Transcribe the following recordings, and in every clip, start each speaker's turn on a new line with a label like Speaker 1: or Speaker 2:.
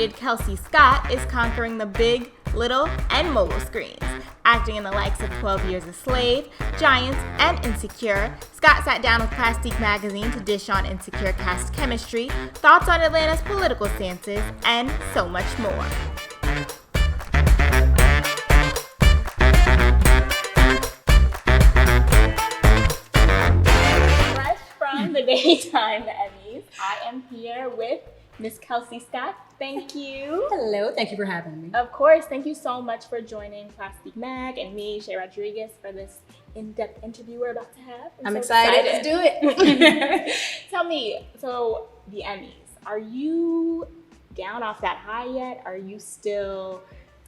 Speaker 1: United Kelsey Scott is conquering the big, little, and mobile screens. Acting in the likes of 12 Years a Slave, Giants, and Insecure, Scott sat down with Plastiq magazine to dish on Insecure cast chemistry, thoughts on Atlanta's political stances, and so much more. Fresh from the Daytime Emmys, I am here with Miss Kelsey Scott. Thank you.
Speaker 2: Hello, thank you for having me.
Speaker 1: Of course, thank you so much for joining Plastiq Mag and me, Chay Rodriguez, for this in-depth interview we're about to have.
Speaker 2: I'm so excited. Let's do it.
Speaker 1: Tell me, so the Emmys, are you down off that high yet? Are you still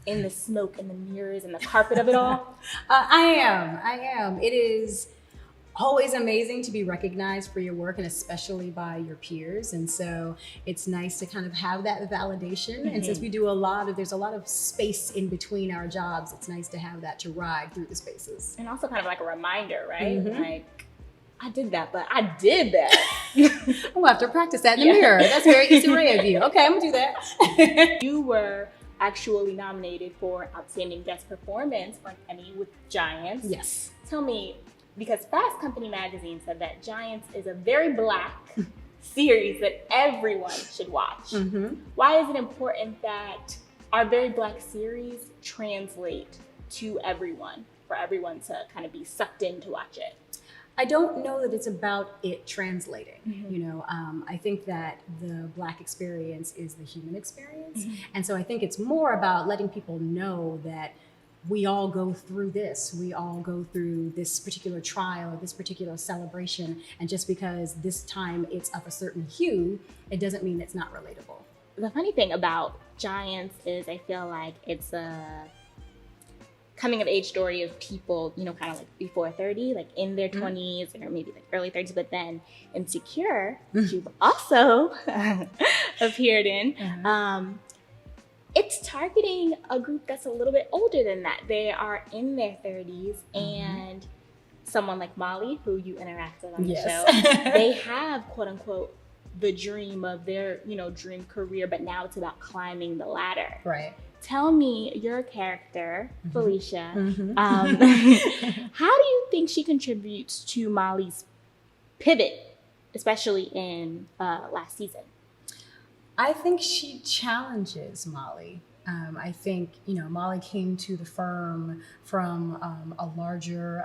Speaker 1: in the smoke and the mirrors and the carpet of it all?
Speaker 2: I am. It is always amazing to be recognized for your work, and especially by your peers. And so it's nice to kind of have that validation. Mm-hmm. And since we do there's a lot of space in between our jobs, it's nice to have that to ride through the spaces.
Speaker 1: And also kind of like a reminder, right? Mm-hmm. Like, I did that, but I did that.
Speaker 2: We'll have to practice that in the mirror. That's very Issa Rae of you. Okay, I'm gonna do that.
Speaker 1: You were actually nominated for Outstanding Guest Performance for an Emmy with Giants.
Speaker 2: Yes.
Speaker 1: Tell me, because Fast Company magazine said that Giants is a very Black series that everyone should watch. Mm-hmm. Why is it important that our very Black series translate to everyone, for everyone to kind of be sucked in to watch it?
Speaker 2: I don't know that it's about it translating. Mm-hmm. I think that the Black experience is the human experience. Mm-hmm. And so I think it's more about letting people know that we all go through this. We all go through this particular trial, this particular celebration. And just because this time it's of a certain hue, it doesn't mean it's not relatable.
Speaker 1: The funny thing about Giants is I feel like it's a coming of age story of people, kind of like before 30, like in their 20s or maybe like early 30s, but then Insecure, which you've also appeared in, it's targeting a group that's a little bit older than that. They are in their 30s, and someone like Molly, who you interact with on the show, they have, quote unquote, the dream of their, dream career, but now it's about climbing the ladder.
Speaker 2: Right.
Speaker 1: Tell me, your character, Felicia, how do you think she contributes to Molly's pivot, especially in last season?
Speaker 2: I think she challenges Molly. I think, Molly came to the firm from a larger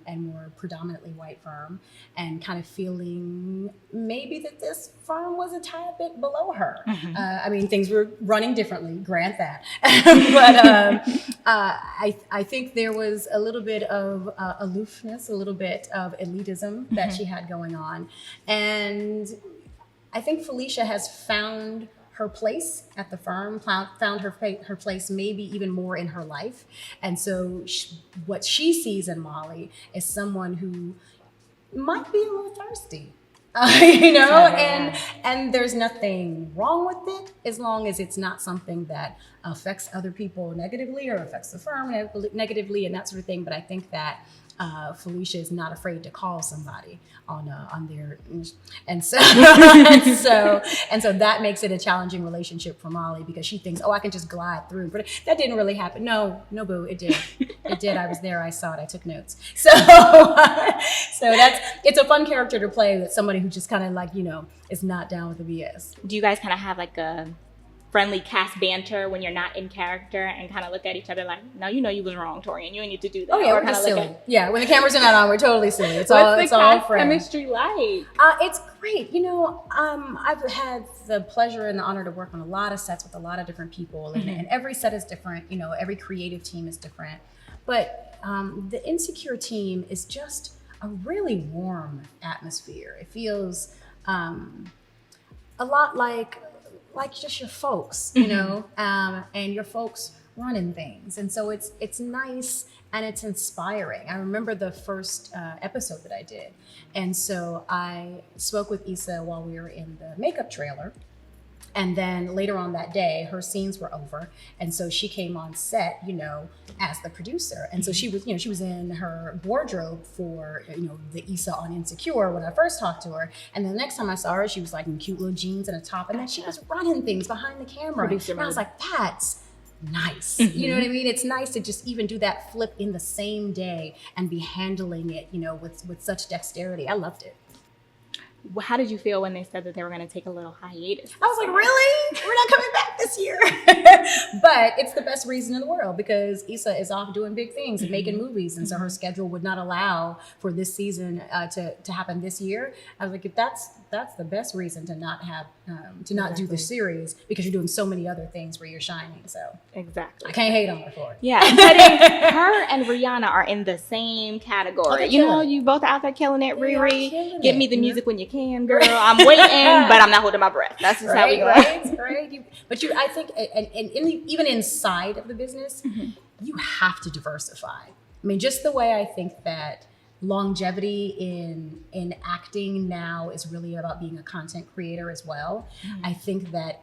Speaker 2: and more predominantly white firm, and kind of feeling maybe that this firm was a tad bit below her. Mm-hmm. Things were running differently, grant that. But I think there was a little bit of aloofness, a little bit of elitism that she had going on. And I think Felicia has found her place at the firm, found her place maybe even more in her life. And so what she sees in Molly is someone who might be a little thirsty, and there's nothing wrong with it as long as it's not something that affects other people negatively or affects the firm negatively and that sort of thing. But I think that Felicia is not afraid to call somebody on their, and so that makes it a challenging relationship for Molly, because she thinks, I can just glide through, but that didn't really happen. No, boo, it did. It did. I was there. I saw it. I took notes. So it's a fun character to play with somebody who just kind of is not down with the BS.
Speaker 1: Do you guys kind of have like a friendly cast banter when you're not in character and kind of look at each other like, no, you was wrong, Torian. You need to do that.
Speaker 2: Oh yeah, we're just silly. Yeah, when the cameras are not on, we're totally silly. It's all friends.
Speaker 1: Chemistry like?
Speaker 2: It's great. I've had the pleasure and the honor to work on a lot of sets with a lot of different people, and every set is different. Every creative team is different. But the Insecure team is just a really warm atmosphere. It feels a lot like just your folks, and your folks running things. And so it's nice and it's inspiring. I remember the first episode that I did. And so I spoke with Issa while we were in the makeup trailer. And then later on that day, her scenes were over. And so she came on set, as the producer. And so she was in her wardrobe for, the Issa on Insecure when I first talked to her. And then the next time I saw her, she was like in cute little jeans and a top. And then she was running things behind the camera. And I was like, that's nice. You know what I mean? It's nice to just even do that flip in the same day and be handling it, with such dexterity. I loved it.
Speaker 1: How did you feel when they said that they were going to take a little hiatus?
Speaker 2: I was like, really? We're not coming back this year. But it's the best reason in the world because Issa is off doing big things and making movies. And so her schedule would not allow for this season to happen this year. I was like, that's the best reason to not have, do the series because you're doing so many other things where you're shining. So
Speaker 1: exactly.
Speaker 2: I can't hate on her for it.
Speaker 1: Yeah. But her and Rihanna are in the same category. You both out there killing it, Riri. Give me the music when you can, girl. I'm waiting, but I'm not holding my breath. That's just how we go.
Speaker 2: Right. I think, and even inside of the business, you have to diversify. I mean, just the way I think that longevity in acting now is really about being a content creator as well. I think that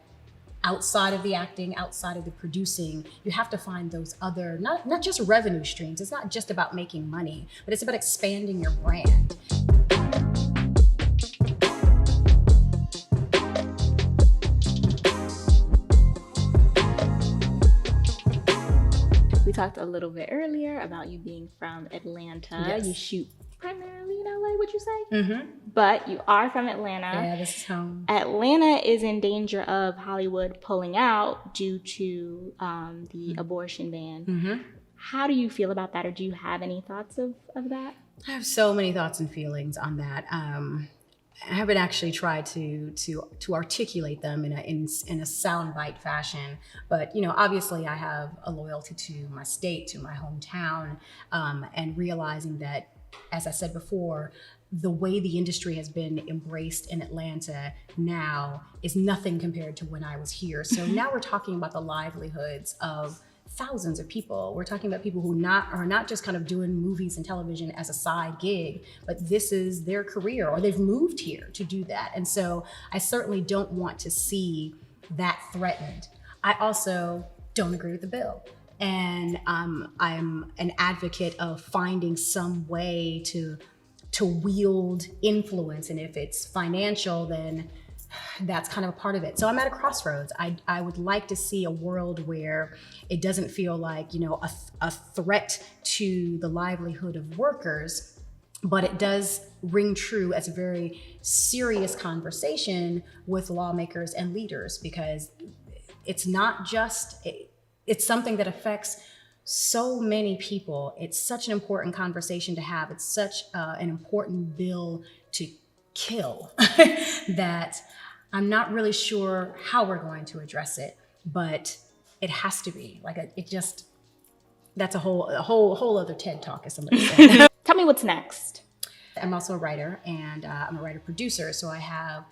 Speaker 2: outside of the acting, outside of the producing, you have to find those other, not just revenue streams. It's not just about making money, but it's about expanding your brand.
Speaker 1: We talked a little bit earlier about you being from Atlanta.
Speaker 2: Yes.
Speaker 1: You shoot primarily in LA, would you say? But you are from Atlanta.
Speaker 2: Yeah, this is home.
Speaker 1: Atlanta is in danger of Hollywood pulling out due to the abortion ban. How do you feel about that, or do you have any thoughts of that?
Speaker 2: I have so many thoughts and feelings on that. I haven't actually tried to articulate them in a soundbite fashion, but obviously I have a loyalty to my state, to my hometown, and realizing that, as I said before, the way the industry has been embraced in Atlanta now is nothing compared to when I was here. So now we're talking about the livelihoods of thousands of people. We're talking about people who are not just kind of doing movies and television as a side gig, but this is their career, or they've moved here to do that. And so I certainly don't want to see that threatened. I also don't agree with the bill. And I'm an advocate of finding some way to wield influence. And if it's financial, then that's kind of a part of it. So I'm at a crossroads. I would like to see a world where it doesn't feel like, a threat to the livelihood of workers, but it does ring true as a very serious conversation with lawmakers and leaders, because it's not just, it's something that affects so many people. It's such an important conversation to have. It's such an important bill to kill that I'm not really sure how we're going to address it, but it has to be that's a whole other TED talk, as somebody said.
Speaker 1: Tell me what's next.
Speaker 2: I'm also a writer, and I'm a writer producer, so I have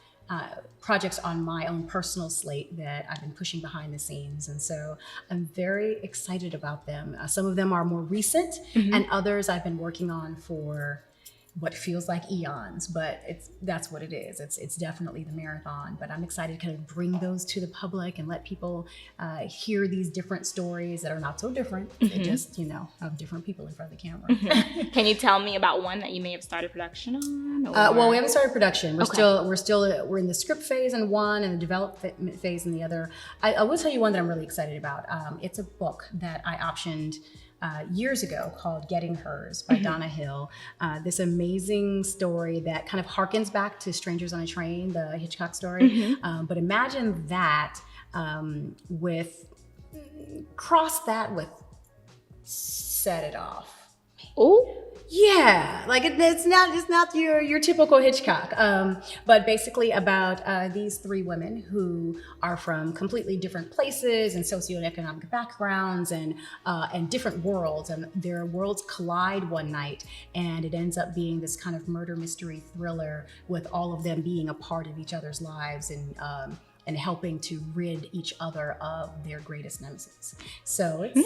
Speaker 2: projects on my own personal slate that I've been pushing behind the scenes, and so I'm very excited about them. Some of them are more recent, and others I've been working on for what feels like eons, but that's what it is. It's definitely the marathon, but I'm excited to kind of bring those to the public and let people hear these different stories that are not so different. They just, have different people in front of the camera.
Speaker 1: Can you tell me about one that you may have started production on?
Speaker 2: Well, we haven't started production. We're in the script phase in one and the development phase in the other. I will tell you one that I'm really excited about. It's a book that I optioned years ago called Getting Hers by Donna Hill. This amazing story that kind of harkens back to Strangers on a Train, the Hitchcock story. But imagine that cross that with Set It Off.
Speaker 1: Oh,
Speaker 2: yeah, like it's not your typical Hitchcock, but basically about these three women who are from completely different places and socioeconomic backgrounds and different worlds, and their worlds collide one night, and it ends up being this kind of murder mystery thriller with all of them being a part of each other's lives and helping to rid each other of their greatest nemesis. So it's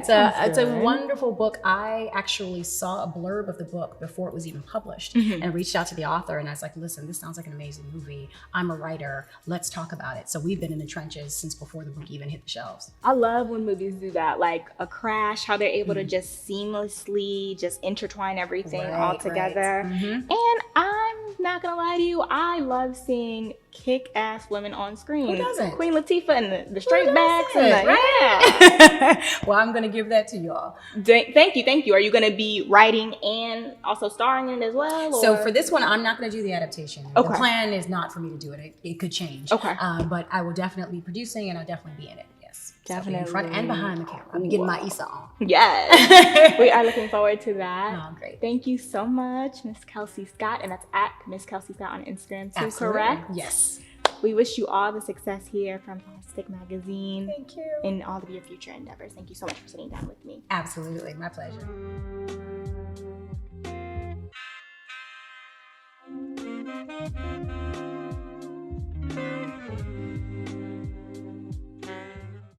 Speaker 2: it's a wonderful book. I actually saw a blurb of the book before it was even published, and reached out to the author, and I was like, listen, this sounds like an amazing movie. I'm a writer. Let's talk about it. So we've been in the trenches since before the book even hit the shelves.
Speaker 1: I love when movies do that, like a Crash, how they're able to just seamlessly just intertwine everything all together. And I'm not gonna lie to you, I love seeing kick-ass women on screen.
Speaker 2: Who doesn't?
Speaker 1: Queen Latifah and the straight backs and
Speaker 2: Well, I'm gonna give that to y'all.
Speaker 1: Thank you. Are you gonna be writing and also starring in it as well? Or?
Speaker 2: So for this one, I'm not gonna do the adaptation.
Speaker 1: Okay.
Speaker 2: The plan is not for me to do it. It could change.
Speaker 1: Okay.
Speaker 2: But I will definitely be producing, and I'll definitely be in it. Yes.
Speaker 1: Definitely.
Speaker 2: So in front and behind the camera. I'm getting my Issa on.
Speaker 1: Yes. We are looking forward to that.
Speaker 2: Oh, great.
Speaker 1: Thank you so much, Miss Kelsey Scott. And that's at Miss Kelsey Scott on Instagram too,
Speaker 2: Absolutely.
Speaker 1: correct?
Speaker 2: Yes.
Speaker 1: We wish you all the success here from Plastiq Magazine.
Speaker 2: Thank you.
Speaker 1: In all of your future endeavors. Thank you so much for sitting down with me.
Speaker 2: Absolutely. My pleasure.